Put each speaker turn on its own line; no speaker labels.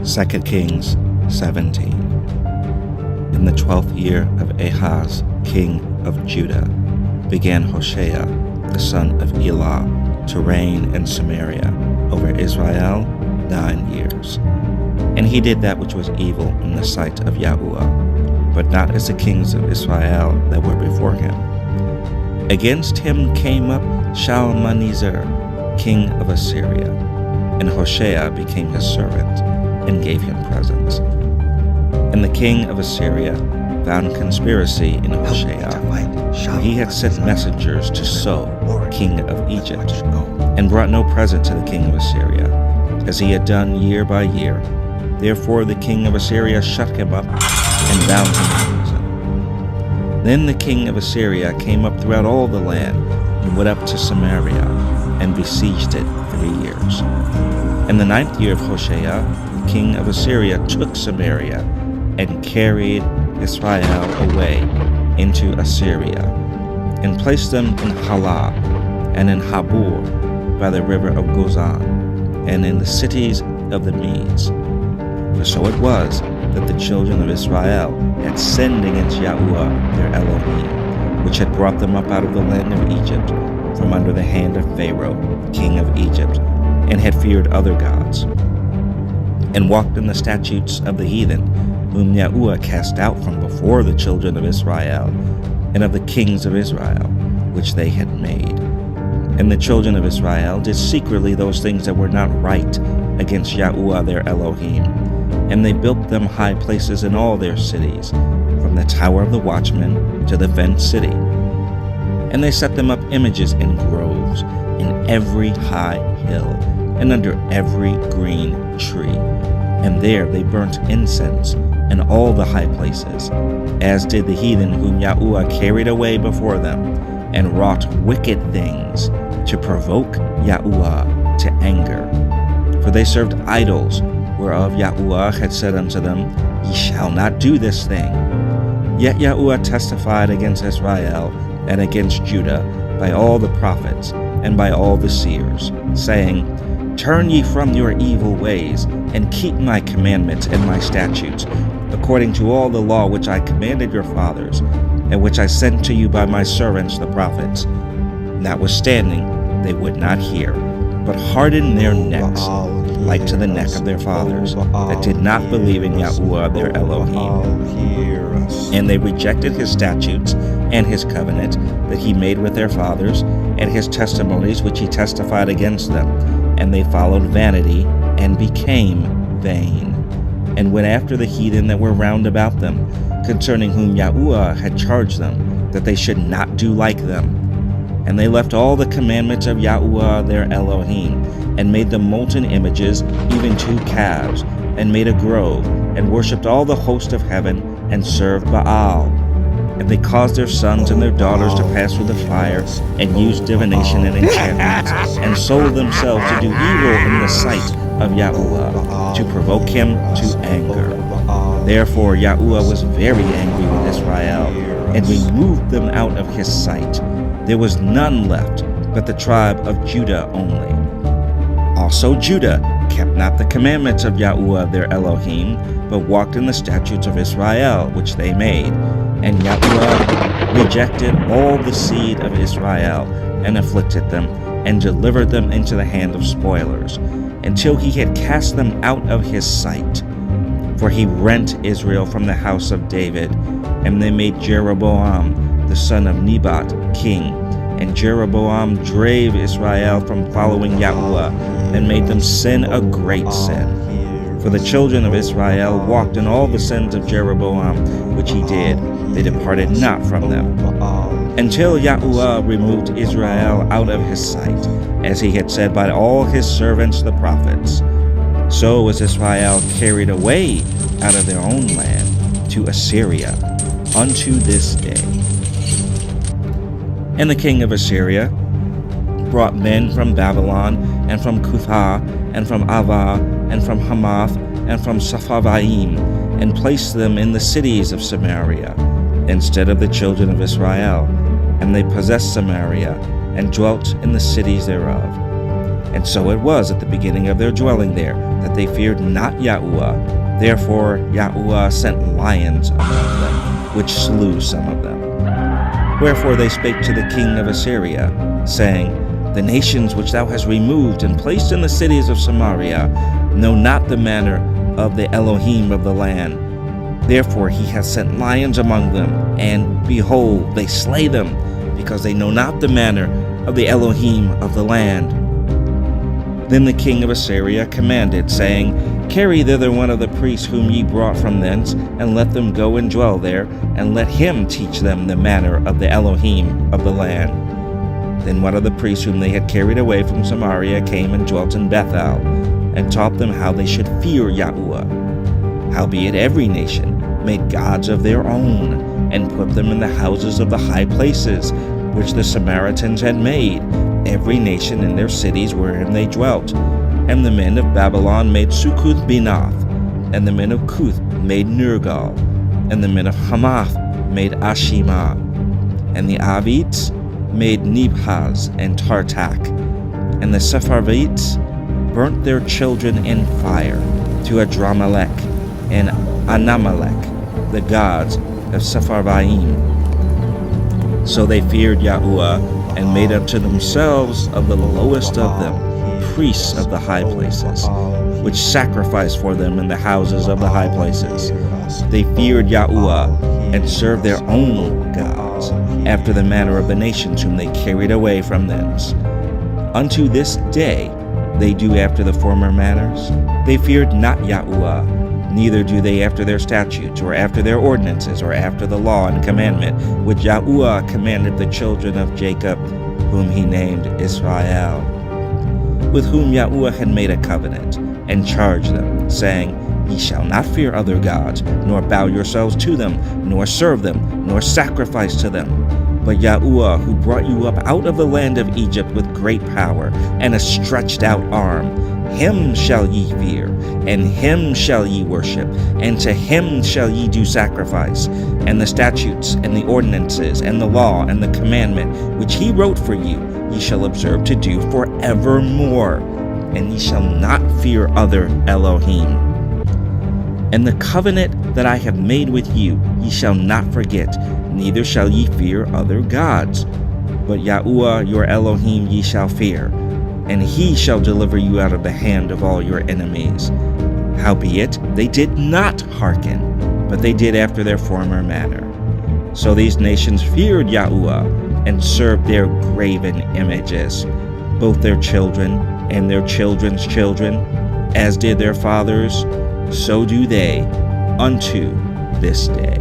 2 Kings 17. In the 12th year of Ahaz, king of Judah, began Hoshea, the son of Elah, to reign in Samaria over Israel 9 years. And he did that which was evil in the sight of Yahuwah, but not as the kings of Israel that were before him. Against him came up Shalmaneser, king of Assyria, and Hoshea became his servant, and gave him presents. And the king of Assyria found conspiracy in Hoshea, for he had sent messengers to So, king of Egypt, and brought no present to the king of Assyria, as he had done year by year. Therefore the king of Assyria shut him up and bound him in prison. Then the king of Assyria came up throughout all the land, and went up to Samaria, and besieged it 3 years. In the 9th year of Hoshea, the king of Assyria took Samaria, and carried Israel away into Assyria, and placed them in Halah, and in Habor, by the river of Gozan, and in the cities of the Medes. For so it was that the children of Israel had sinned against Yahuwah their Elohim, which had brought them up out of the land of Egypt, from under the hand of Pharaoh, king of Egypt, and had feared other gods, and walked in the statutes of the heathen, whom Yahuwah cast out from before the children of Israel, and of the kings of Israel, which they had made. And the children of Israel did secretly those things that were not right against Yahuwah their Elohim, and they built them high places in all their cities, from the tower of the watchman to the fenced city. And they set them up images in groves, in every high hill, and under every green tree. And there they burnt incense in all the high places, as did the heathen whom Yahuwah carried away before them, and wrought wicked things to provoke Yahuwah to anger. For they served idols, whereof Yahuwah had said unto them, Ye shall not do this thing. Yet Yahuwah testified against Israel and against Judah by all the prophets and by all the seers, saying, Turn ye from your evil ways, and keep my commandments and my statutes, according to all the law which I commanded your fathers, and which I sent to you by my servants the prophets. Notwithstanding, they would not hear, but hardened their necks, like to the neck of their fathers, that did not believe in Yahuwah their Elohim. And they rejected his statutes and his covenant that he made with their fathers, and his testimonies which he testified against them. And they followed vanity, and became vain, and went after the heathen that were round about them, concerning whom Yahuwah had charged them, that they should not do like them. And they left all the commandments of Yahuwah their Elohim, and made them molten images, even 2 calves, and made a grove, and worshipped all the host of heaven, and served Baal. And they caused their sons and their daughters to pass through the fire, and used divination and enchantments, and sold themselves to do evil in the sight of Yahuwah, to provoke him to anger. Therefore Yahuwah was very angry with Israel, and removed them out of his sight. There was none left but the tribe of Judah only. Also Judah kept not the commandments of Yahuwah their Elohim, but walked in the statutes of Israel, which they made. And Yahuwah rejected all the seed of Israel, and afflicted them, and delivered them into the hand of spoilers, until he had cast them out of his sight. For he rent Israel from the house of David, and they made Jeroboam the son of Nebat king. And Jeroboam drave Israel from following Yahuwah, and made them sin a great sin. For the children of Israel walked in all the sins of Jeroboam, which he did. They departed not from them, until Yahuwah removed Israel out of his sight, as he had said by all his servants the prophets. So was Israel carried away out of their own land to Assyria unto this day. And the king of Assyria brought men from Babylon, and from Cuthah, and from Avah, and from Hamath, and from Sepharvaim, and placed them in the cities of Samaria, instead of the children of Israel. And they possessed Samaria, and dwelt in the cities thereof. And so it was at the beginning of their dwelling there, that they feared not Yahuwah. Therefore Yahuwah sent lions among them, which slew some of them. Wherefore they spake to the king of Assyria, saying, The nations which thou hast removed and placed in the cities of Samaria know not the manner of the Elohim of the land. Therefore he hath sent lions among them, and behold, they slay them, because they know not the manner of the Elohim of the land. Then the king of Assyria commanded, saying, Carry thither one of the priests whom ye brought from thence, and let them go and dwell there, and let him teach them the manner of the Elohim of the land. Then one of the priests whom they had carried away from Samaria came and dwelt in Bethel, and taught them how they should fear Yahuwah. Howbeit every nation made gods of their own, and put them in the houses of the high places, which the Samaritans had made, every nation in their cities wherein they dwelt. And the men of Babylon made Succoth-Benoth, and the men of Cuth made Nergal, and the men of Hamath made Ashima, and the Avites made Nibhaz and Tartak, and the Sepharvites burnt their children in fire to Adramelech and Anamelech, the gods of Sepharvaim. So they feared Yahuwah, and made unto themselves of the lowest of them priests of the high places, which sacrificed for them in the houses of the high places. They feared Yahuwah, and served their own gods, after the manner of the nations whom they carried away from thence. Unto this day they do after the former manners. They feared not Yahuwah, neither do they after their statutes, or after their ordinances, or after the law and commandment, which Yahuwah commanded the children of Jacob, whom he named Israel, with whom Yahuwah had made a covenant, and charged them, saying, Ye shall not fear other gods, nor bow yourselves to them, nor serve them, nor sacrifice to them. But Yahuwah, who brought you up out of the land of Egypt with great power and a stretched out arm, him shall ye fear, and him shall ye worship, and to him shall ye do sacrifice. And the statutes, and the ordinances, and the law, and the commandment, which he wrote for you, ye shall observe to do forevermore, and ye shall not fear other Elohim. And the covenant that I have made with you ye shall not forget, neither shall ye fear other gods. But Yahuwah your Elohim ye shall fear, and he shall deliver you out of the hand of all your enemies. Howbeit they did not hearken, but they did after their former manner. So these nations feared Yahuwah, and served their graven images, both their children and their children's children, as did their fathers, so do they unto this day.